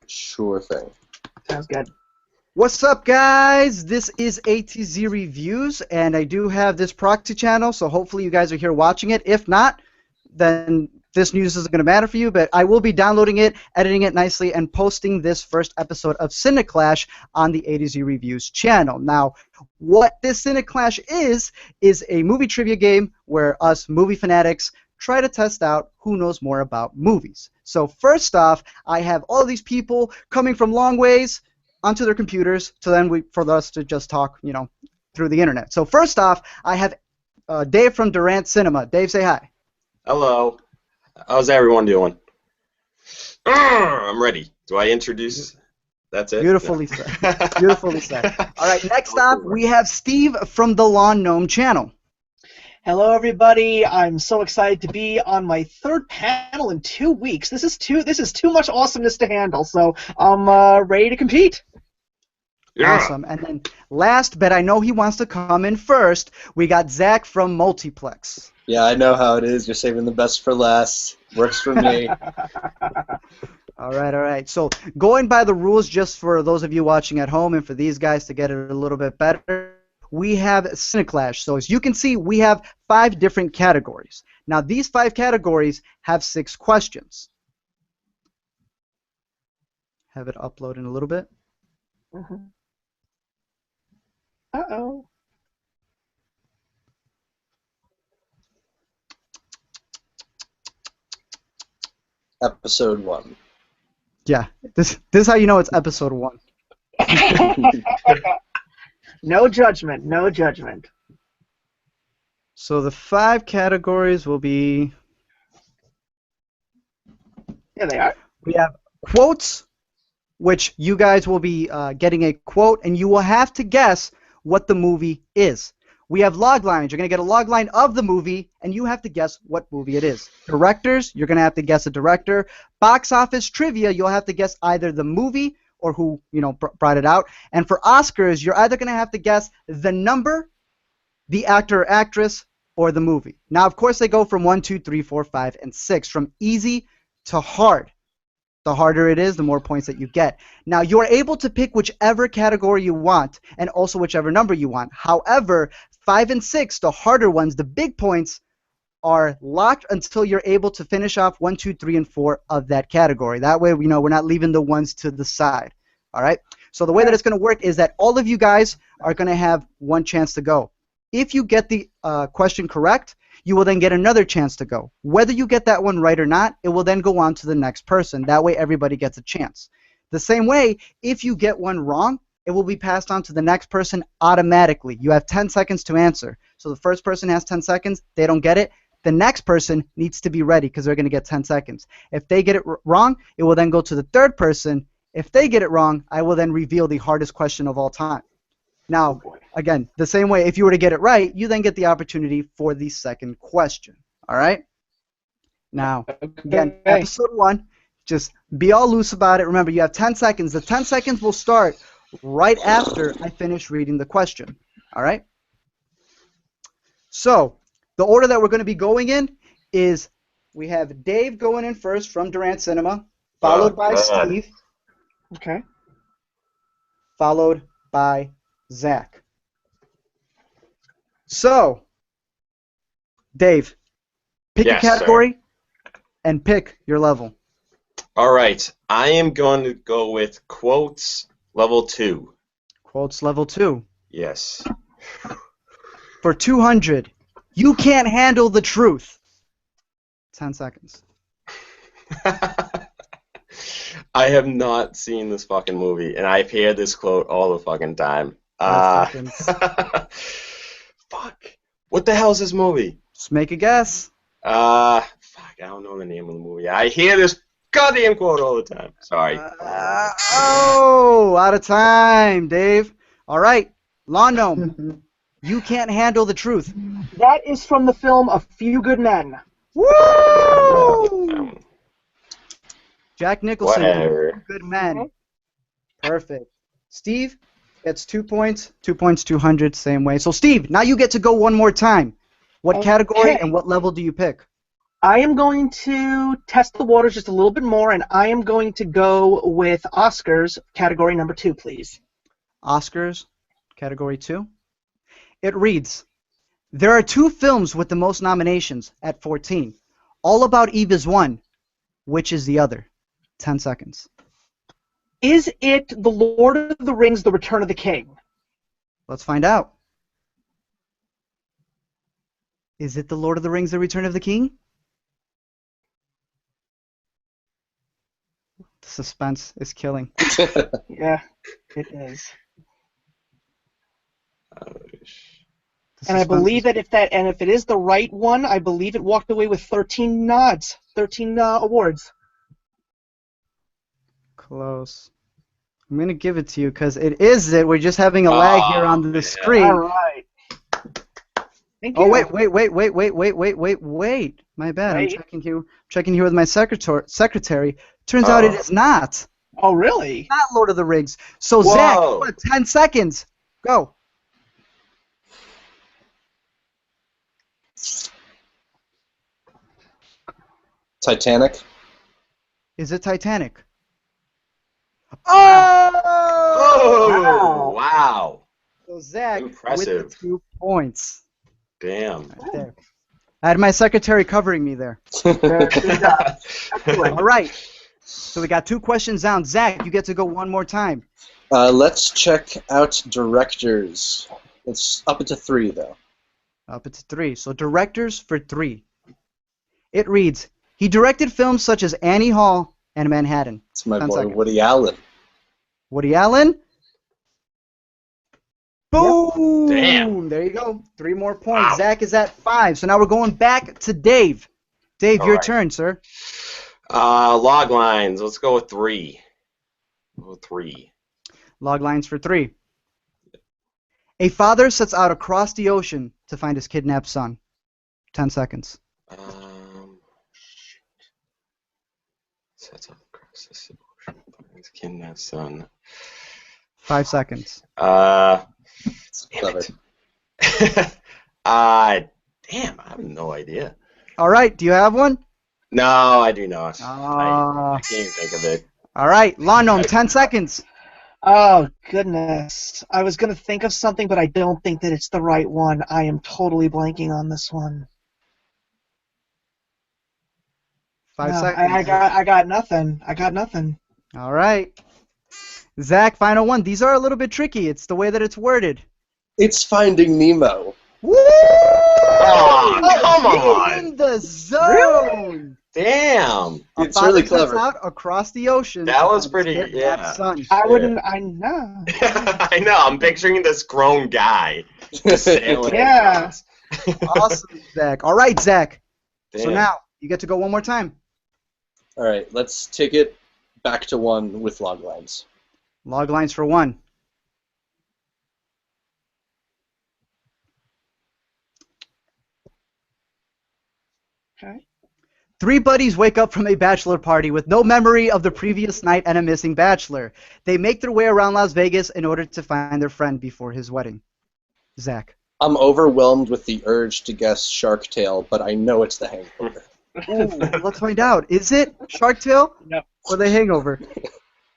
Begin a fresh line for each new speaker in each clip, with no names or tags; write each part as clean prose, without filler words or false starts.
Sure thing.
Sounds good.
What's up, guys? This is AtZ Reviews, and I do have this proxy channel, so hopefully you guys are here watching it. If not, then this news isn't going to matter for you, but I will be downloading it, editing it nicely, and posting this first episode of Cineclash on the AtZ Reviews channel. Now, what this Cineclash is a movie trivia game where us movie fanatics try to test out who knows more about movies. So first off, I have all these people coming from long ways onto their computers for us to just talk, through the internet. So first off, I have Dave from Durant Cinema. Dave, say hi.
Hello. How's everyone doing? I'm ready. Do I introduce? That's it?
Beautifully said. Beautifully said. All right, next up, we have Steve from the Lawn Gnome channel.
Hello, everybody. I'm so excited to be on my third panel in 2 weeks. This is too much awesomeness to handle, so I'm ready to compete.
Yeah.
Awesome. And then last, but I know he wants to come in first, we got Zach from Multiplex.
Yeah, I know how it is. You're saving the best for last. Works for me.
All right. So going by the rules, just for those of you watching at home and for these guys to get it a little bit better, we have Cineclash. So as you can see, we have 5 different categories. Now these 5 categories have 6 questions. Have it upload in a little bit.
Uh-oh.
Episode 1.
Yeah, this is how you know it's episode 1.
No judgment, no judgment.
So the 5 categories will be...
Here they are.
We have quotes, which you guys will be getting a quote, and you will have to guess what the movie is. We have log lines. You're going to get a log line of the movie, and you have to guess what movie it is. Directors, you're going to have to guess a director. Box office trivia, you'll have to guess either the movie or who brought it out. And for Oscars, you're either going to have to guess the number, the actor or actress, or the movie. Now, of course, they go from 1, 2, 3, 4, 5, and 6, from easy to hard. The harder it is, the more points that you get. Now, you are able to pick whichever category you want and also whichever number you want. However, 5 and 6, the harder ones, the big points, are locked until you're able to finish off 1, 2, 3, and 4 of that category. That way, we're not leaving the ones to the side. All right? So the way that it's going to work is that all of you guys are going to have one chance to go. If you get the question correct, you will then get another chance to go. Whether you get that one right or not, it will then go on to the next person. That way everybody gets a chance. The same way, if you get one wrong, it will be passed on to the next person automatically. You have 10 seconds to answer. So the first person has 10 seconds. They don't get it. The next person needs to be ready because they're going to get 10 seconds. If they get it wrong, it will then go to the third person. If they get it wrong, I will then reveal the hardest question of all time. Now, again, the same way, if you were to get it right, you then get the opportunity for the second question. All right? Now, again, episode 1, just be all loose about it. Remember, you have 10 seconds. The 10 seconds will start right after I finish reading the question. All right? So, the order that we're going to be going in is we have Dave going in first from Durant Cinema, followed by Steve.
Okay.
Followed by Zach. So, Dave, pick a category and pick your level.
All right. I am going to go with quotes level 2.
Quotes level 2.
Yes.
For 200, you can't handle the truth. 10 seconds.
I have not seen this fucking movie, and I've heard this quote all the fucking time.
5 seconds.
Fuck. What the hell is this movie?
Just make a guess.
Fuck, I don't know the name of the movie. I hear this goddamn quote all the time. Sorry.
Out of time, Dave. All right, Lawn Gnome, you can't handle the truth.
That is from the film A Few Good Men.
Woo! Jack Nicholson,
Whatever.
Good Men. Perfect. Steve gets 2 points. 2 points, 200, same way. So, Steve, now you get to go one more time. What category and what level do you pick?
I am going to test the waters just a little bit more, and I am going to go with Oscars, category number 2, please.
Oscars, category 2. It reads, there are 2 films with the most nominations at 14. All About Eve is one. Which is the other? 10 seconds.
Is it The Lord of the Rings, The Return of the King?
Let's find out. Is it The Lord of the Rings, The Return of the King? The suspense is killing.
Yeah, it is.
The
And I
suspense
believe
is-
that if it is the right one, I believe it walked away with 13 nods, 13 awards.
Close. I'm going to give it to you because it is it. We're just having a lag here on the
man.
screen.
All right. Thank you.
Oh, wait. My bad.
Wait.
I'm checking here with my secretary. Turns out it is not.
Oh, really?
Not Lord of the Rings. So,
Whoa.
Zach, you have 10 seconds. Go.
Titanic.
Is it Titanic?
Oh! Wow.
So, Zach,
Impressive.
with the 2 points.
Damn.
Right there. I had my secretary covering me there. All right. So we got 2 questions down. Zach, you get to go one more time.
Let's check out directors. It's up to 3, though.
Up to 3. So directors for 3. It reads, he directed films such as Annie Hall and Manhattan.
It's my
10
boy,
seconds.
Woody Allen.
Woody Allen? Boom!
Damn.
There you go. 3 more points.
Wow.
Zach is at 5. So now we're going back to Dave. Dave,
All
your
right.
turn, sir.
Log lines. Let's go with 3. We'll go 3.
Log lines for 3. A father sets out across the ocean to find his kidnapped son. 10 seconds.
Sets up across the ocean. His kidnapped son.
5 seconds.
Damn
Clever.
it. Damn, I have no idea.
All right. Do you have one?
No, I do not.
Ah.
I can't even think of it.
All right. Law Gnome, 10 seconds.
Oh, goodness. I was going to think of something, but I don't think that it's the right one. I am totally blanking on this one.
5
No,
seconds.
I got nothing. I got nothing.
All right. Zach, final one. These are a little bit tricky. It's the way that it's worded.
It's Finding Nemo.
Woo!
Oh, come on.
In the zone.
Damn.
A
It's really
father sets
clever.
out across the ocean.
That
to
was
find
pretty-
his kidnapped
yeah.
son.
I wouldn't. I know.
I know. I'm picturing this grown guy just sailing
Yeah.
across.
Awesome, Zach. All right, Zach. So
Damn.
now you get to go one more time.
All right, let's take it back to 1 with log lines.
Log lines for 1.
Okay.
3 buddies wake up from a bachelor party with no memory of the previous night and a missing bachelor. They make their way around Las Vegas in order to find their friend before his wedding. Zach.
I'm overwhelmed with the urge to guess Shark Tale, but I know it's The Hangover.
Ooh, let's find out. Is it Shark Tale
Yep.
or The Hangover?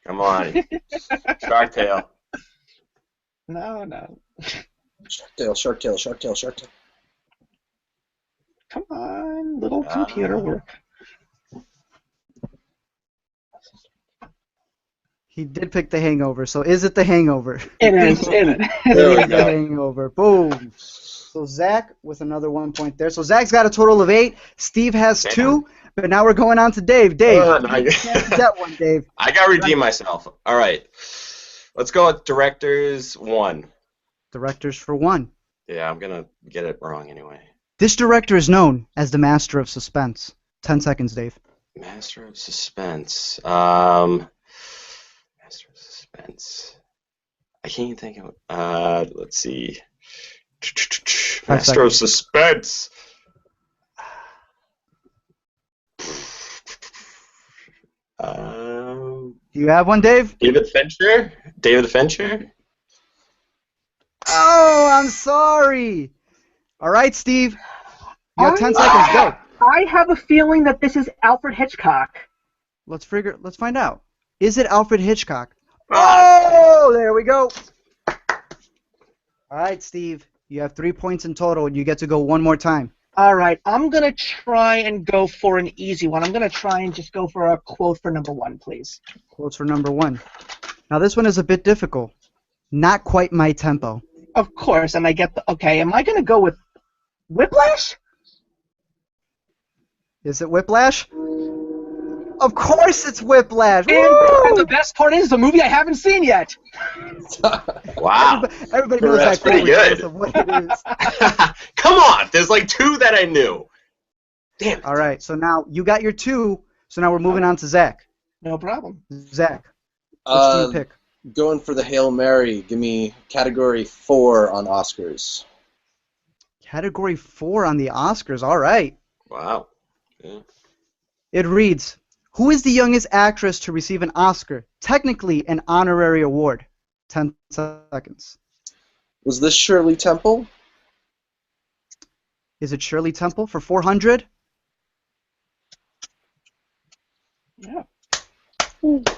Come on. Shark Tale.
No, no.
Shark Tale, Shark Tale, Shark Tale, Shark Tale.
Come on, little computer work.
He did pick The Hangover, so is it The Hangover?
It is. It
It
There we
is The
go.
Hangover. Boom. So Zach with another 1 point there. So Zach's got a total of 8. Steve has
Damn.
2, but now we're going on to Dave. Dave, you can't get one, Dave.
I got to redeem myself. All right. Let's go with directors 1.
Directors for 1.
Yeah, I'm going to get it wrong anyway.
This director is known as the Master of Suspense. 10 seconds, Dave.
Master of Suspense. Master of Suspense. I can't even think of. Let's see. Master of Suspense.
Do you have one, Dave?
David Fincher. David Fincher.
Oh, I'm sorry. All right, Steve. You have 10 seconds. Go.
I have a feeling that this is Alfred Hitchcock.
Let's find out. Is it Alfred Hitchcock?
Ah.
Oh, there we go. All right, Steve. You have 3 points in total, and you get to go one more time.
All right, I'm going to try and go for an easy one. I'm going to try and just go for a quote for number 1, please.
Quotes for number 1. Now, this one is a bit difficult. Not quite my tempo.
Of course, and I get the... Okay, am I going to go with Whiplash?
Is it Whiplash? Of course it's Whiplash!
And the best part is the movie I haven't seen yet.
Wow.
Everybody knows
That's
that
pretty
quote
good.
of what it is.
Come on, there's like 2 that I knew. Damn it.
All right, so now you got your 2, so now we're moving on to Zach.
No problem.
Zach, which do you pick?
Going for the Hail Mary. Give me category 4 on Oscars.
Category 4 on the Oscars, all right.
Wow. Yeah.
It reads, who is the youngest actress to receive an Oscar? Technically an honorary award. 10 seconds.
Was this Shirley Temple?
Is it Shirley Temple for 400?
Yeah.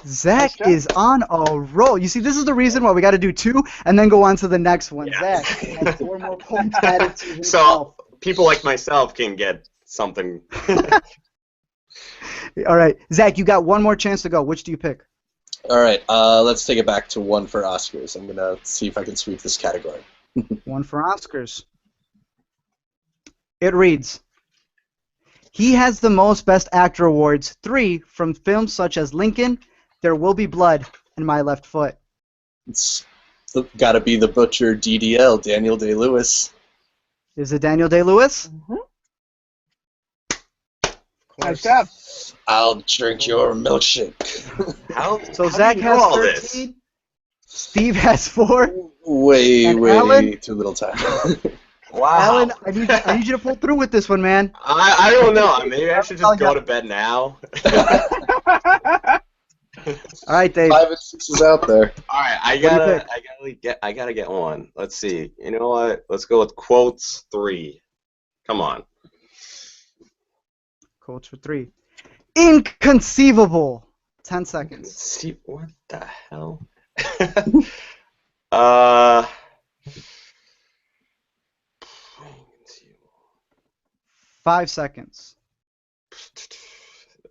Zach
Nice
is on a roll. You see, this is the reason why we got to do 2 and then go on to the next one.
Yeah.
Zach has 4 more points added to himself.
So people like myself can get something.
All right, Zach, you got one more chance to go. Which do you pick?
All right, let's take it back to 1 for Oscars. I'm going to see if I can sweep this category.
1 for Oscars. It reads, he has the most Best Actor awards, 3 from films such as Lincoln, There Will Be Blood, and My Left Foot.
It's got to be the butcher DDL, Daniel Day-Lewis.
Is it Daniel Day-Lewis?
Mm-hmm. Nice job.
I'll drink your milkshake.
So
how
Zach
do you know all
has
this?
13. Steve has 4.
Way
And Alan?
too little time.
Wow.
Alan, I need you to pull through with this one, man.
I don't know. Maybe I should just go to bed now.
All right, Dave.
5 and 6 is out there.
All right,
What do you
I gotta get one. Let's see. You know what? Let's go with quotes 3. Come on.
Quotes for 3. Inconceivable. 10 seconds.
See what the hell? uh.
5 seconds.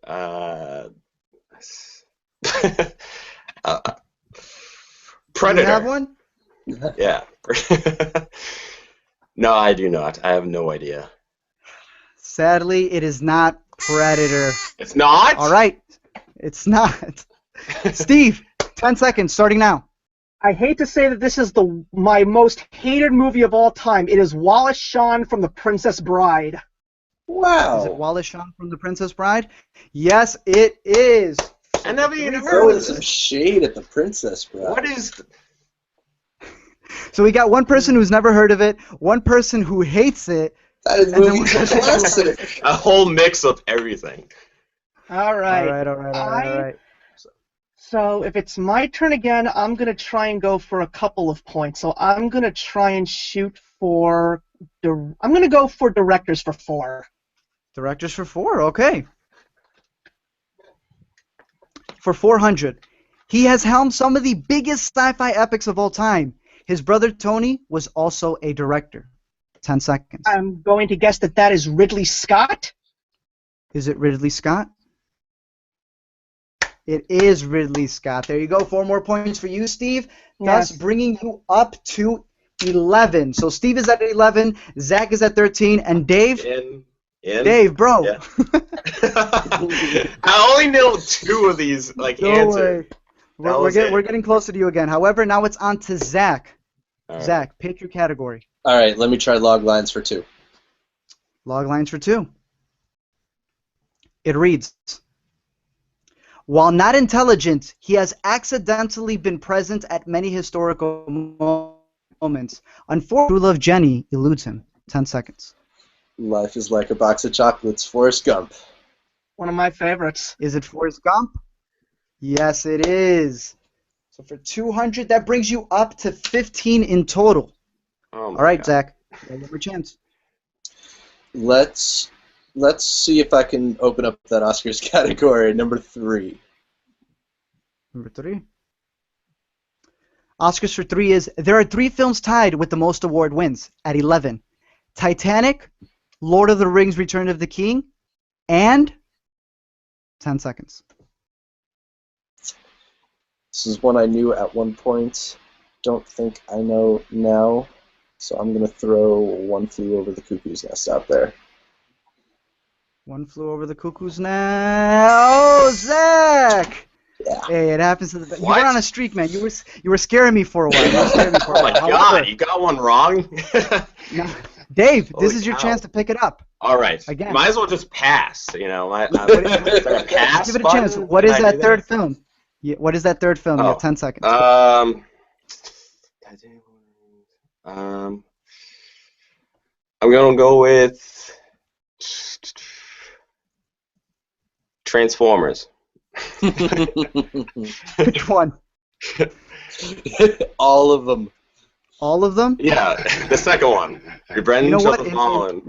Predator.
You have one?
Yeah. No, I do not. I have no idea.
Sadly, it is not Predator.
It's not?
All right. It's not. Steve, 10 seconds, starting now.
I hate to say that this is my most hated movie of all time. It is Wallace Shawn from The Princess Bride.
Wow.
Is it Wallace Shawn from The Princess Bride? Yes, it is.
I never even heard
Throwing
of
some
this.
shade at the princess, bro.
What is...
So we got one person who's never heard of it, one person who hates it.
That is
And then
movie's
we're
a classic.
A whole mix of everything.
All right.
All right.
So if it's my turn again, I'm going to try and go for a couple of points. So I'm going to try and shoot for... I'm going to go for directors for 4.
Directors for 4, okay. For 400. He has helmed some of the biggest sci-fi epics of all time. His brother Tony was also a director. 10 seconds.
I'm going to guess that is Ridley Scott.
Is it Ridley Scott? It is Ridley Scott. There you go. 4 more points for you, Steve. Thus
Yes.
bringing you up to 11. So Steve is at 11, Zach is at 13, and Dave. Dave, bro.
Yeah. I only know 2 of these answers.
We're getting closer to you again. However, now it's on to Zach.
Right.
Zach, pick your category.
All right, let me try log lines for 2.
Log lines for 2. It reads, while not intelligent, he has accidentally been present at many historical moments. Unfortunately, true love Jenny eludes him. 10 seconds.
Life is like a box of chocolates. Forrest Gump.
One of my favorites.
Is it Forrest Gump? Yes, it is. So for 200, that brings you up to 15 in total.
Oh my
All right,
God.
Zach. One more chance.
Let's Let's see if I can open up that Oscars category. Number 3.
Number 3. Oscars for 3 is, there are 3 films tied with the most award wins at 11. Titanic, Lord of the Rings, Return of the King, and 10 seconds.
This is one I knew at one point. Don't think I know now. So I'm going to throw One Flew Over the Cuckoo's Nest out there.
One Flew Over the Cuckoo's Nest. Oh, Zach!
Yeah.
Hey, it happens to the best. You
What?
were on a streak, man. You were scaring me for a while.
Oh my God, you got one wrong.
No. Dave, this
Holy
is your
cow.
chance to pick it up.
All right.
Again.
Might as well just pass. You know, is there a pass
Give it a chance.
button?
What is
Can I
that
do
third film? Yeah, what is that third film? You
Oh.
have 10 seconds.
I'm gonna go with Transformers.
Which one?
All of them.
All of them?
Yeah, the second one. Brendan
You know what?
Joseph Holland.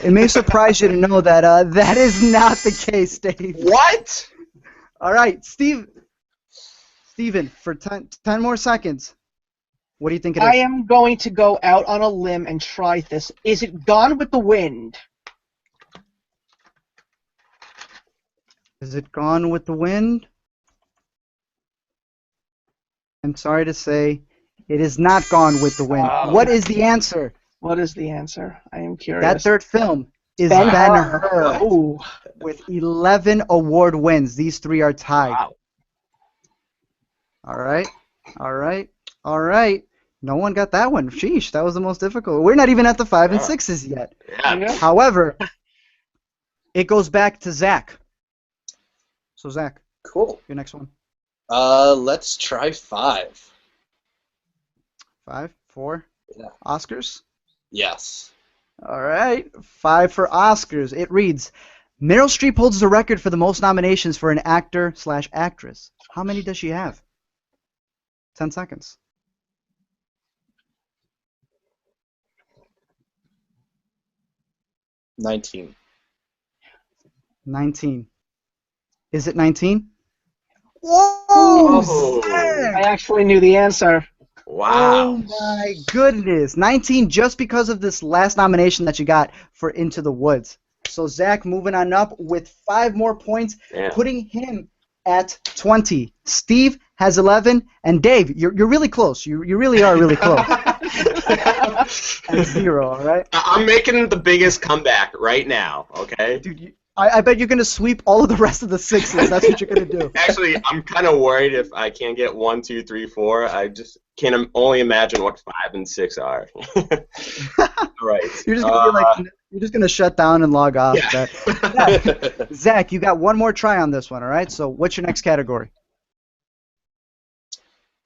It may surprise you to know that that is not the case, Dave.
What?
All right, Steven, for 10 more seconds, what do you think it is?
I am going to go out on a limb and try this. Is it Gone with the Wind?
Is it Gone with the Wind? I'm sorry to say, it is not Gone with the Wind.
Oh.
What is the answer?
What is the answer? I am curious.
That third film is
Ben-Hur.
Ben-Hur
Ooh.
with 11 award wins. These 3 are tied.
Wow.
All right. No one got that one. Sheesh, that was the most difficult. We're not even at the 5 and
Yeah.
6s yet.
Yeah.
However, it goes back to Zach. So Zach,
Cool.
your next one.
Let's try 5.
5, 4.
Yeah.
Oscars.
Yes.
All right, 5 for Oscars. It reads, Meryl Streep holds the record for the most nominations for an actor/actress. How many does she have? 10 seconds.
19.
19. Is it 19?
Whoa!
Zach!
I actually knew the answer.
Wow.
Oh my goodness. 19 just because of this last nomination that you got for Into the Woods. So Zach moving on up with 5 more points,
Yeah.
putting him at 20. Steve has 11, and Dave, you're really close. You really are really close. At 0, all right?
I'm making the biggest comeback right now, okay?
Dude, I bet you're going to sweep all of the rest of the 6s. That's what you're going to do.
Actually, I'm kind of worried if I can't get 1, 2, 3, 4. I just can only imagine what 5 and 6 are. All right.
You're just going to be like, you're just going to shut down and log off.
Yeah.
Zach, you got one more try on this one, all right? So what's your next category?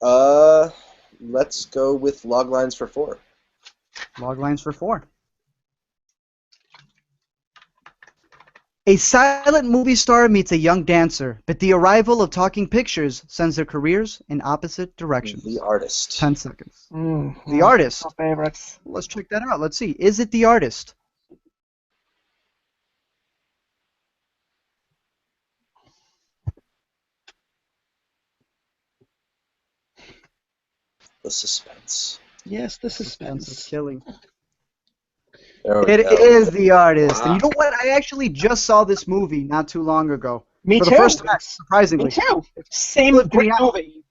Let's go with log lines for 4.
Log lines for 4. A silent movie star meets a young dancer, but the arrival of talking pictures sends their careers in opposite directions.
The Artist.
10 seconds.
Mm,
The Artist.
my favorites.
Let's check that out. Let's see. Is it The Artist?
The suspense.
Yes, the
Suspense is
suspense.
killing.
There we
It
go.
is The Artist.
Wow.
And you know what? I actually just saw this movie not too long ago.
Me
For
too.
the first time, surprisingly.
Me too. Same
Flipped me
great
out.
movie.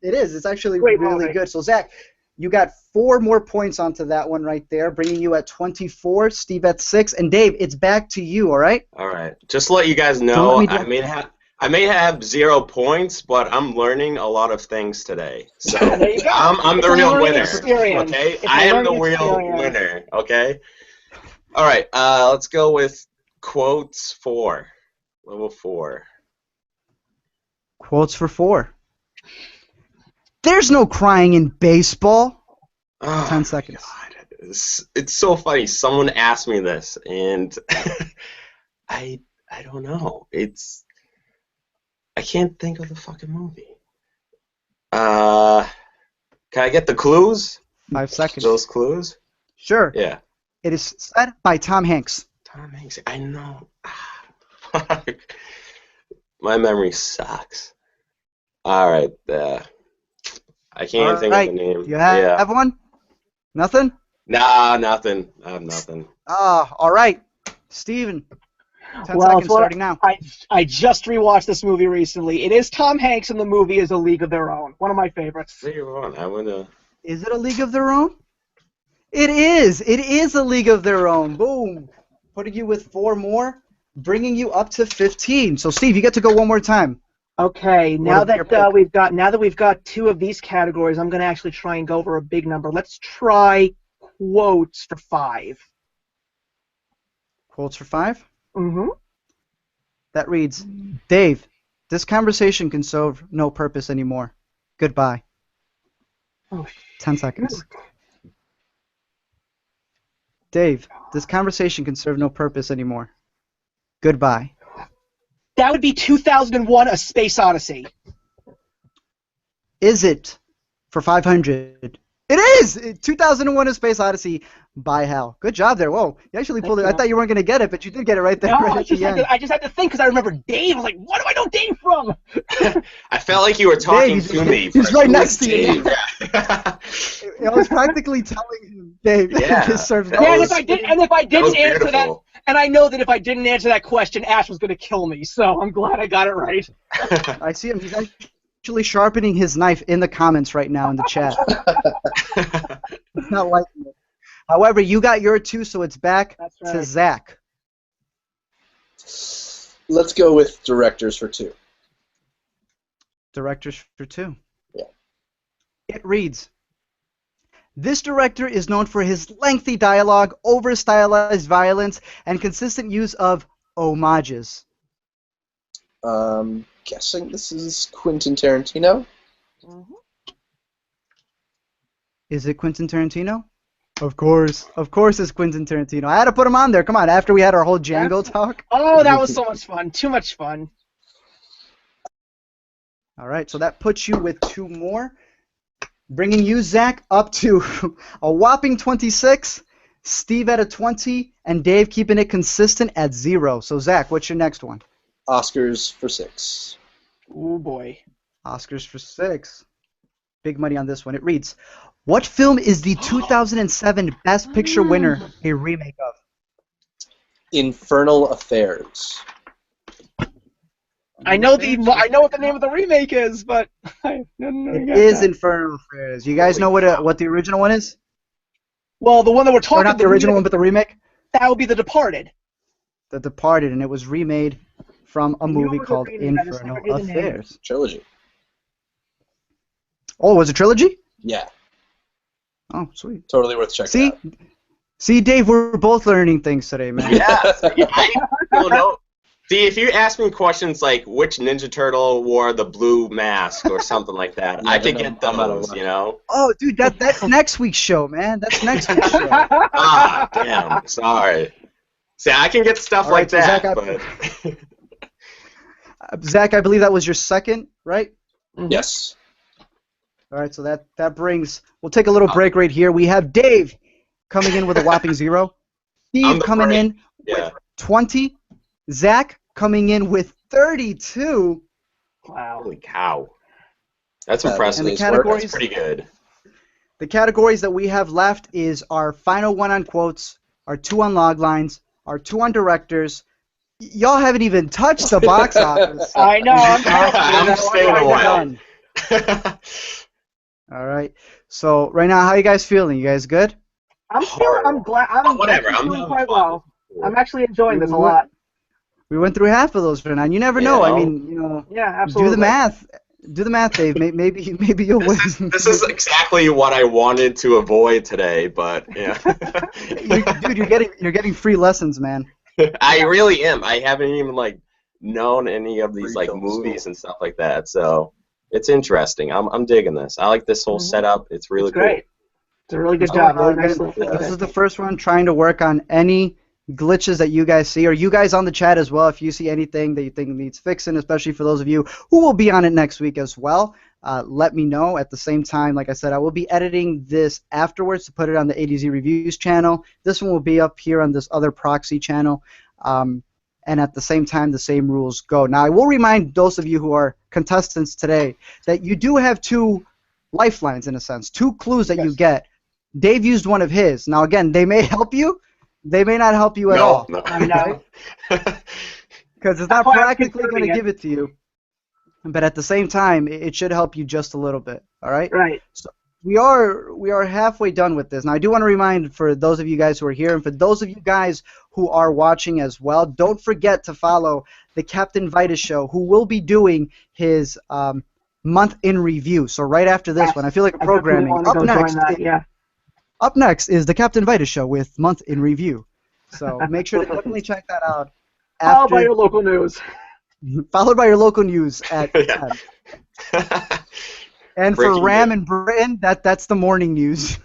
It is. It's actually
Great
really
movie.
good. So, Zach, you got 4 more points onto that one right there, bringing you at 24, Steve at 6, and Dave, it's back to you, all right?
All right. Just to let you guys
Don't
know,
let me
I may have 0 points, but I'm learning a lot of things today. So
There you go.
I'm the
It's a
real
learning
winner.
experience.
Okay,
It's a
I am the
learning
real
experience.
winner. Okay. All right. Let's go with quotes 4, level 4.
Quotes for 4. There's no crying in baseball.
Oh,
10 seconds.
God. It's so funny. Someone asked me this, and I don't know. I can't think of the fucking movie. Can I get the clues?
5 seconds.
Those clues?
Sure.
Yeah.
It is said by Tom Hanks.
Tom Hanks. I know. Fuck. My memory sucks. All right. I can't even think of the name.
You have one? Nothing?
Nah, nothing. I have nothing.
All right. Steven, 10
Well,
seconds starting now.
I just rewatched this movie recently. It is Tom Hanks, and the movie is A League of Their Own. One of my favorites.
Is it A League of Their Own? It is. It is A League of Their Own. Boom. Putting you with 4 more, bringing you up to 15. So, Steve, you get to go one more time.
Okay, now that we've got 2 of these categories, I'm going to actually try and go over a big number. Let's try quotes for 5.
Quotes for 5?
Mm-hmm.
That reads, Dave, this conversation can serve no purpose anymore. Goodbye.
Oh,
10 seconds. Dave, this conversation can serve no purpose anymore. Goodbye.
That would be 2001: A Space Odyssey.
Is it for 500? It is! 2001: A Space Odyssey by Hal. Good job there. Whoa, you actually pulled it. I thought you weren't going to get it, but you did get it right there.
No,
right
I
at the end.
I just had to think because I remember Dave. I was like, what do I know Dave from?
I felt like you were talking
Dave,
to me.
He's right next to you.
Dave.
I was practically telling him, Dave, this serves no
Yeah, and
purpose.
if I didn't answer that,
beautiful.
and I know that if I didn't answer that question, Ash was going to kill me. So I'm glad I got it right.
I see him. He's actually sharpening his knife in the comments right now in the chat. He's not liking it. However, you got your 2, so it's back to Zach.
Let's go with directors for 2.
Directors for 2.
Yeah.
It reads, this director is known for his lengthy dialogue, over-stylized violence, and consistent use of homages.
Guessing this is Quentin Tarantino?
Mm-hmm.
Is it Quentin Tarantino? Of course it's Quentin Tarantino. I had to put him on there. Come on, after we had our whole Django talk.
Oh, that was so much fun. Too much fun.
All right, so that puts you with 2 more, bringing you, Zach, up to a whopping 26, Steve at a 20, and Dave keeping it consistent at 0. So, Zach, what's your next one?
Oscars for 6.
Oh, boy.
Oscars for 6. Big money on this one. It reads, what film is the 2007 Best Picture winner a remake of?
Infernal Affairs.
I know what the name of the remake is, but I
It is Infernal Affairs. You guys know what the original one is?
Well, the one that we're talking
Or not the original one, but the remake?
That would be The Departed.
The Departed, and it was remade from a movie called Infernal Affairs.
Trilogy.
Oh, was it a trilogy?
Yeah.
Oh, sweet.
Totally worth checking out.
See, Dave, we're both learning things today, man.
Yeah. I don't know. See, if you ask me questions like which Ninja Turtle wore the blue mask or something like that, I could get those, you know?
Oh, dude, that's next week's show, man. That's next week's show.
Ah, damn. Sorry. See, I can get stuff like
so
that,
Zach, Zach, I believe that was your second, right?
Yes.
All right, so that brings... We'll take a little break right here. We have Dave coming in with a whopping 0. Steve coming in with 20. Zach coming in with 32.
Wow.
Holy cow. That's impressive.
And the categories,
That's pretty good.
The categories that we have left is our final 1 on quotes, our 2 on log lines, our 2 on directors. Y'all haven't even touched the box office.
I know.
I'm staying away.
All right. So right now, how are you guys feeling? You guys good?
I'm glad. I'm doing quite well. I'm actually enjoying this a lot.
We went through half of those right now. You never know. I mean,
Yeah, absolutely.
do the math. Do the math, Dave. Maybe you'll win.
This is exactly what I wanted to avoid today, but yeah.
Dude, you're getting free lessons, man.
I really am. I haven't even known any of these movies and stuff like that, so it's interesting. I'm digging this. I like this whole setup. It's really cool.
Great. It's a really good job.
This is the first one trying to work on any glitches that you guys see, or you guys on the chat as well, if you see anything that you think needs fixing, especially for those of you who will be on it next week as well. let me know. At the same time, like I said, I will be editing this afterwards to put it on the AtZ Reviews channel. This one will be up here on this other proxy channel. And at the same time, the same rules go. Now, I will remind those of you who are contestants today that you do have 2 lifelines, in a sense, 2 clues that you get. Dave used one of his. Now, again, they may help you. They may not help you at all.
No.
I know.
Because it's not practically going to give it to you. But at the same time, it should help you just a little bit. All right?
Right.
So we are halfway done with this. Now, I do want to remind, for those of you guys who are here, and for those of you guys who are watching as well, don't forget to follow the Captain Vitus Show, who will be doing his month in review. So right after this one, I feel like a programming. Up next is the Captain Vitus Show with month in review. So make sure to definitely check that out.
Followed by your local news.
Followed by your local news at 10. And for
Breaking
Ram
news.
and Britain, that's the morning news.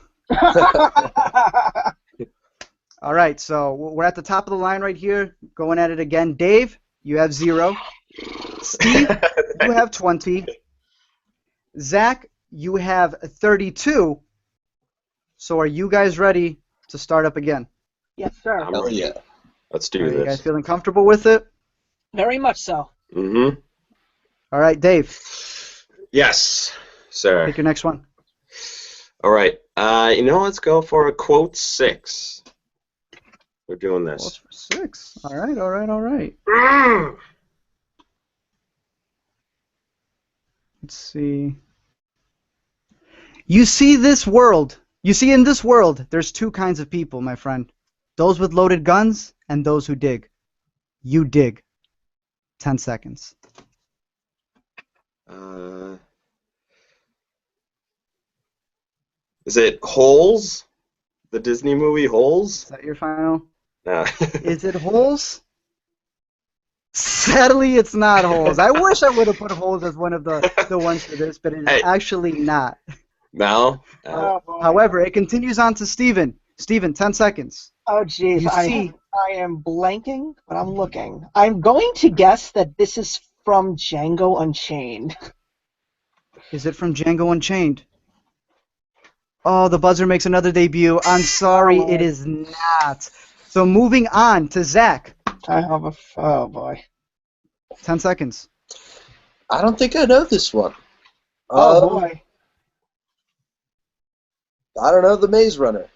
All right, so we're at the top of the line right here. Going at it again. Dave, you have 0. Steve, you have 20. Zach, you have 32. So are you guys ready to start up again?
Yes, sir.
Oh, yeah.
Let's do
Are you
this.
guys feeling comfortable with it?
Very much so.
Mm-hmm.
All right, Dave,
Yes, sir.
pick your next one.
All right. Let's go for a quote 6. We're doing
Well, it's
this.
for 6. All right, all right, all right. Let's see. You see in this world, there's 2 kinds of people, my friend. Those with loaded guns and those who dig. You dig. 10 seconds.
Is it Holes? The Disney movie Holes?
Is that your final?
No.
Is it Holes? Sadly, it's not Holes. I wish I would have put Holes as one of the ones for this, but it's
Hey.
actually not.
No?
Boy.
However, it continues on to Steven. Steven, 10 seconds.
Oh, jeez.
You see-
I am blanking, but I'm looking. I'm going to guess that this is from Django Unchained.
Is it from Django Unchained? Oh, the buzzer makes another debut. I'm sorry,
Oh.
it is not. So moving on to Zach.
I have a... Oh, boy.
10 seconds.
I don't think I know this one.
Oh, boy.
I don't know, The Maze Runner.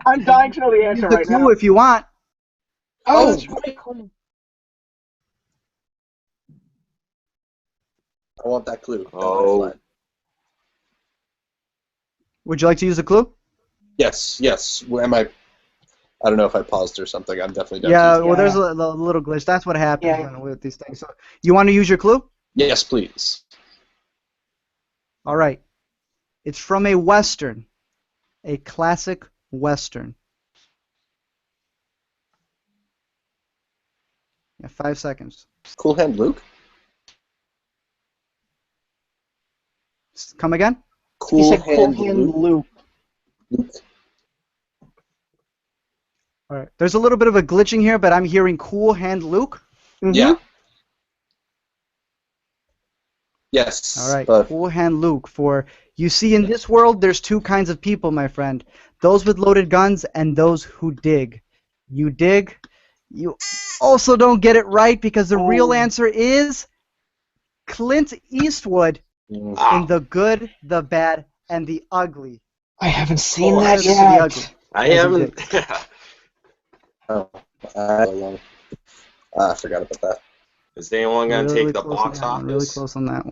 I'm dying to know the
Use
answer
the
right
clue
now.
if you want.
Oh,
Oh,
that's right.
I want that clue. That
Oh.
lifeline.
Would you like to use the clue?
Yes, yes. I don't know if I paused or something. I'm definitely down
Yeah,
to
well, there's a little glitch. That's what happens
Yeah.
with these things. So, you want to use your clue?
Yes, please.
All right. It's from a Western. A classic Western. Yeah, 5 seconds.
Cool Hand Luke?
Come again?
He
Cool
said
Hand
Cool Hand
Luke?
Luke.
All right. There's a little bit of a glitching here, but I'm hearing Cool Hand Luke.
Mhm.
Yeah. Yes.
All right.
But
Cool Hand Luke for, you see, in this world, there's 2 kinds of people, my friend. Those with loaded guns and those who dig. You dig. You also don't get it right because the real answer is Clint Eastwood in The Good, the Bad, and the Ugly.
I haven't seen
Cool.
that
This is the ugly.
yet.
I
As
haven't.
I forgot about that.
Is anyone going to
Really
take the
close on
box
that one, really
office?
close on that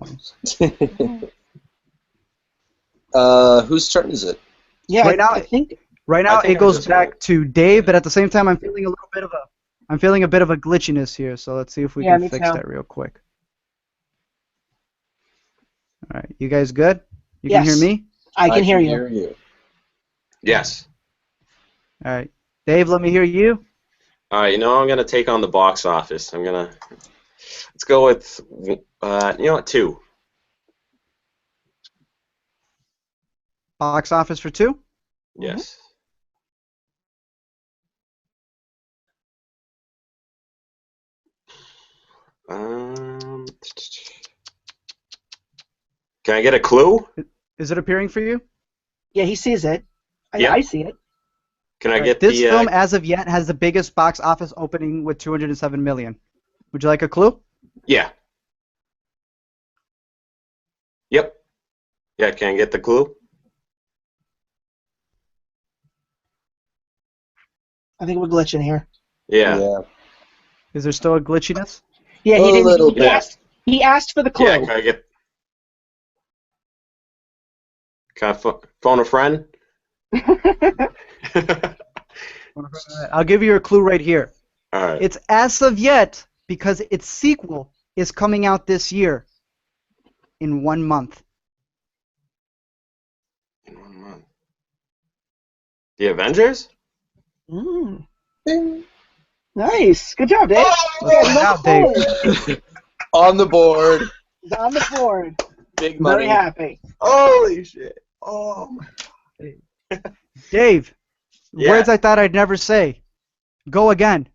one.
Whose turn is it?
Yeah,
Right now-
I think...
Right now,
I think
it goes
I'm
back to Dave, but at the same time, I'm feeling a bit of a glitchiness here. So let's see if we
Yeah,
can
me
fix
too.
that real quick. All right, you guys good? You can hear
Yes.
me?
I can hear you.
Hear you.
Yes.
All right, Dave, let me hear you.
All right, I'm going to take on the box office. Let's go with, 2.
Box office for 2.
Yes. Um, Can I get a clue?
Is it appearing for you?
Yeah, he sees it.
Yeah.
I see it.
Can I
All right,
get
this
the?
film, as of yet, has the biggest box office opening with 207 million. Would you like a clue?
Yeah. Yep. Yeah. Can I get the clue?
I think we're glitching here.
Yeah.
Is there still a glitchiness?
Yeah, he
A
didn't.
little
He
bit.
asked. He asked for the clue.
Yeah. Can I get? Can I phone a friend?
I'll give you a clue right here.
All right.
It's as of yet because its sequel is coming out this year in 1 month.
In 1 month. The Avengers?
Mm.
Ding.
Nice. Good job, Dave.
Let's find
no
out, Dave.
clue.
On the board.
He's on the board.
Big
Very
money.
happy.
Holy shit. Oh.
Dave,
Yeah.
words I thought I'd never say. Go again.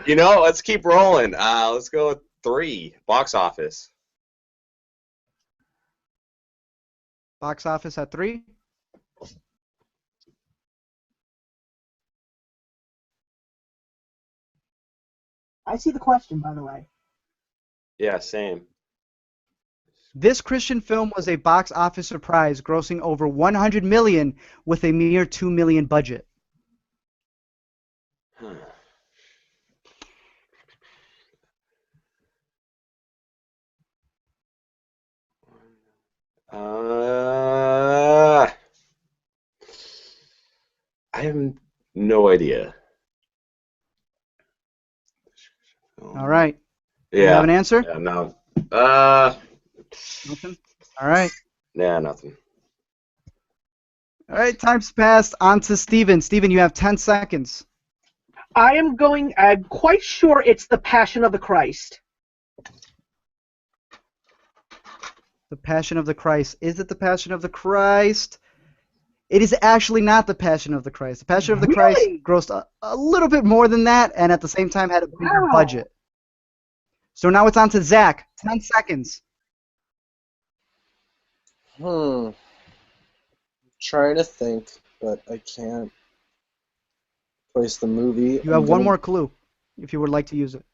Let's keep rolling. Let's go with 3. Box office.
Box office at 3.
I see the question, by the way.
Yeah, same.
This Christian film was a box office surprise, grossing over 100 million with a mere 2 million budget.
I have no idea.
All right.
Yeah.
You have an answer?
Yeah, no.
Nothing? All right.
Yeah, nothing.
All right, time's passed. On to Steven. Steven, you have 10 seconds.
I'm quite sure it's the Passion of the Christ.
The Passion of the Christ. Is it the Passion of the Christ? It is actually not the Passion of the Christ. The Passion of the Christ
Really?
grossed a little bit more than that, and at the same time had a bigger
Wow.
budget. So it's on to Zach. 10 seconds.
Trying to think, but I can't place the movie.
You have one more clue, if you would like to use it.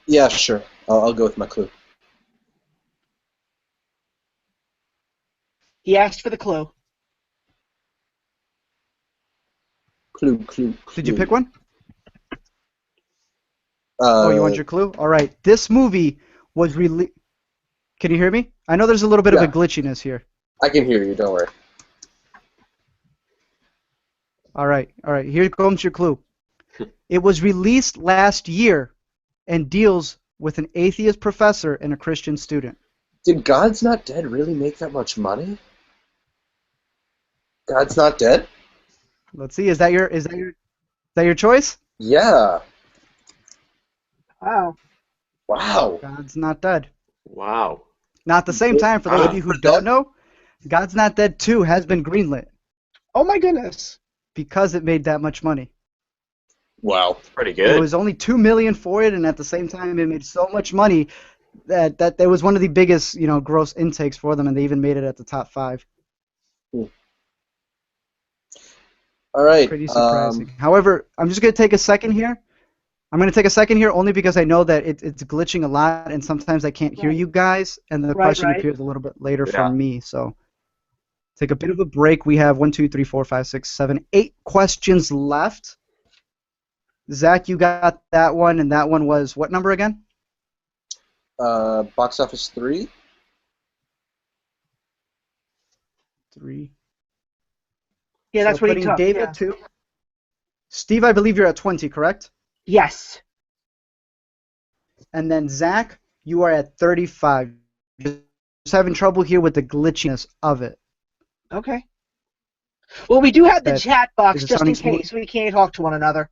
Yeah, sure. I'll go with my clue.
He asked for the clue.
Clue.
Did you pick one?
Oh,
You want your clue? All right. This movie was released. Can you hear me? I know there's a little bit of a glitchiness here.
I can hear you. Don't worry.
All right. Here comes your clue. It was released last year and deals with an atheist professor and a Christian student.
Did God's Not Dead really make that much money? God's Not Dead?
Let's see. Is that your choice?
Yeah.
Wow.
Wow.
God's Not Dead.
Wow.
Now, at the same time, for those of you who don't know, God's Not Dead 2 has been greenlit
Oh my goodness.
because it made that much money.
Wow.
Pretty
It
good.
was only $2 million for it, and at the same time, it made so much money that it was one of the biggest, gross intakes for them, and they even made it at the top 5.
All right.
Pretty surprising. However, I'm just going to take a second here. I'm going to take a second here only because I know that it's glitching a lot, and sometimes I can't hear you guys, and the question appears a little bit later from me. So take a bit of a break. We have 1, 2, 3, 4, 5, 6, 7, 8 questions left. Zach, you got that one, and that one was what number again?
Box office 3.
3.
Yeah, that's
so
what he
putting
took.
Dave
Yeah.
at 2. Steve, I believe you're at 20, correct?
Yes.
And then Zach, you are at 35. Just having trouble here with the glitchiness of it.
Okay. Well, we do have the
That-
chat box
is it
just in
sounding smooth?
case we can't talk to one another.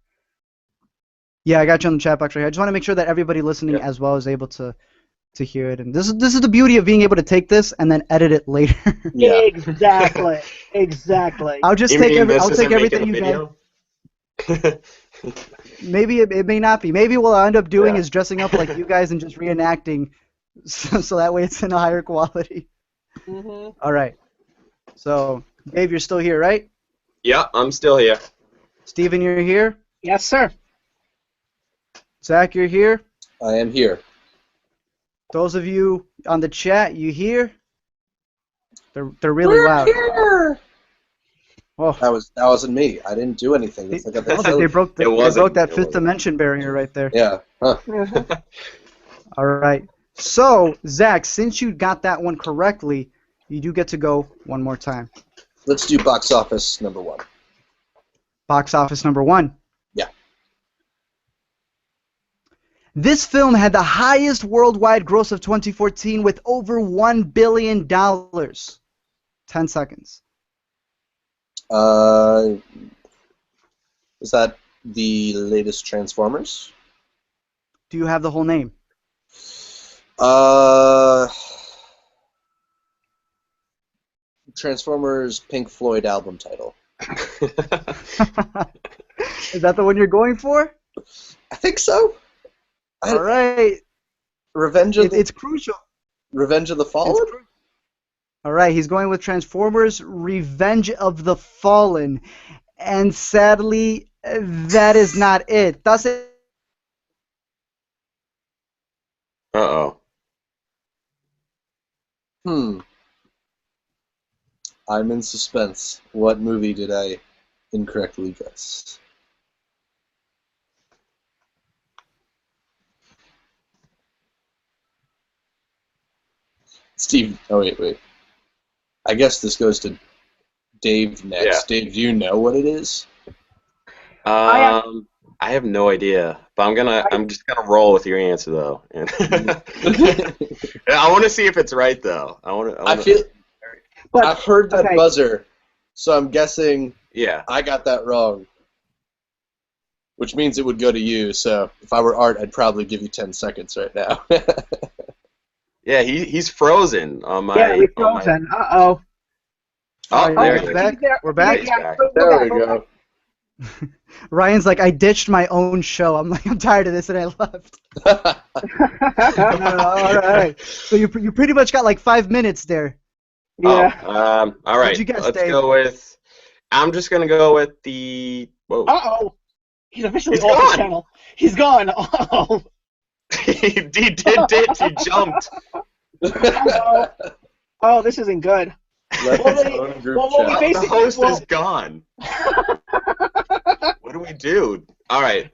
Yeah, I got you on the chat box right here. I just want to make sure that everybody listening as well is able to hear it. And this is the beauty of being able to take this and then edit it later.
Yeah.
Exactly. Exactly.
I'll just
You
take
mean this
I'll take
isn't
everything
making
you
a
guys.
video?
Maybe it may not be. Maybe what we'll end up doing is dressing up like you guys and just reenacting, so that way it's in a higher quality.
Mm-hmm.
All right. So, Dave, you're still here, right?
Yeah, I'm still here.
Steven, you're here?
Yes, sir.
Zach, you're here?
I am here.
Those of you on the chat, you hear? They're really loud.
Here.
Oh,
That wasn't me. I didn't do anything. It's like a bit silly.
they broke that fifth
wasn't.
dimension barrier right there.
Yeah. Huh.
All right. So, Zach, since you got that one correctly, you do get to go one more time.
Let's do box office number 1.
Box office number 1.
Yeah.
This film had the highest worldwide gross of 2014 with over $1 billion. 10 seconds.
Is that the latest Transformers?
Do you have the whole name?
Transformers Pink Floyd album title.
Is that the one you're going for?
I think so.
All right. It's crucial.
Revenge of the Fallen?
All right, he's going with Transformers Revenge of the Fallen. And sadly, that is not it. Thus,
Uh-oh.
I'm in suspense. What movie did I incorrectly guess? Steve, oh wait. I guess this goes to Dave next.
Yeah.
Dave, do you know what it is?
I have no idea, but I'm just gonna roll with your answer though. I want to see if it's right though. I've
heard that buzzer, so I'm guessing.
Yeah.
I got that wrong, which means it would go to you. So if I were Art, I'd probably give you 10 seconds right now.
Yeah, he's frozen on my.
Yeah, we're frozen. Uh-oh.
Oh, there
we're
he
back.
is.
We're back.
He's back.
There we go.
Ryan's like, I ditched my own show. I'm like, I'm tired of this, and I left. All right. So you pretty much got like 5 minutes there.
Yeah.
Oh, all right.
What'd you guess,
Let's
Dave?
go with. I'm just gonna go with the. Whoa.
Uh-oh. He's officially
He's
off
gone.
the channel. He's gone. Uh-oh.
He did it. He jumped.
Oh, this isn't good.
Let's
Well,
go in group
well,
chat.
we
The
basically-
host
well-
is gone. What do we do? All right.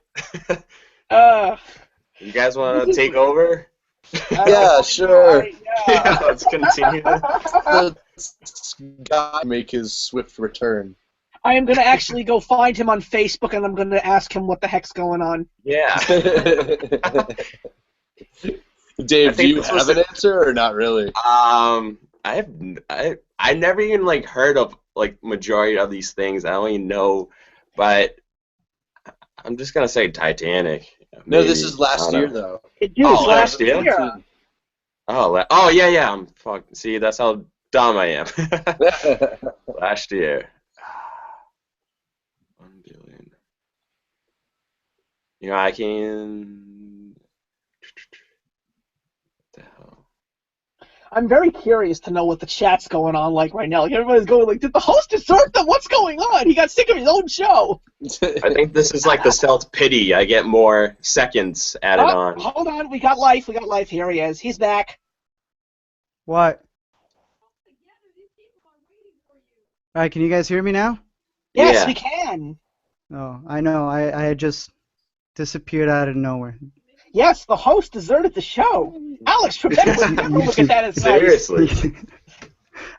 You guys want to take over?
Yeah, sure.
Right, yeah.
Yeah, let's continue.
Let's God make his swift return.
I am going to actually go find him on Facebook, and I'm going to ask him what the heck's going on.
Yeah.
Dave, do you
this
have
was
an answer or not really?
I never even like heard of like majority of these things. I don't even know, but I'm just gonna say Titanic.
No,
maybe.
this is last
I don't
year
know.
though.
Dude,
Oh,
last
last year? Oh yeah. I'm fuck. See, that's how dumb I am. Last year. 1 billion. You know, I can. What the hell?
I'm very curious to know what the chat's going on like right now. Like, everybody's going like, did the host desert them? What's going on? He got sick of his own show.
I think this is like the self-pity. I get more seconds added on.
Hold on. We got life. Here he is. He's back.
What? All right, can you guys hear me now?
Yes,
Yeah.
we can.
Oh, I know. I had just disappeared out of nowhere.
Yes, the host deserted the show. Alex Trebek, look at that as nice.
Seriously.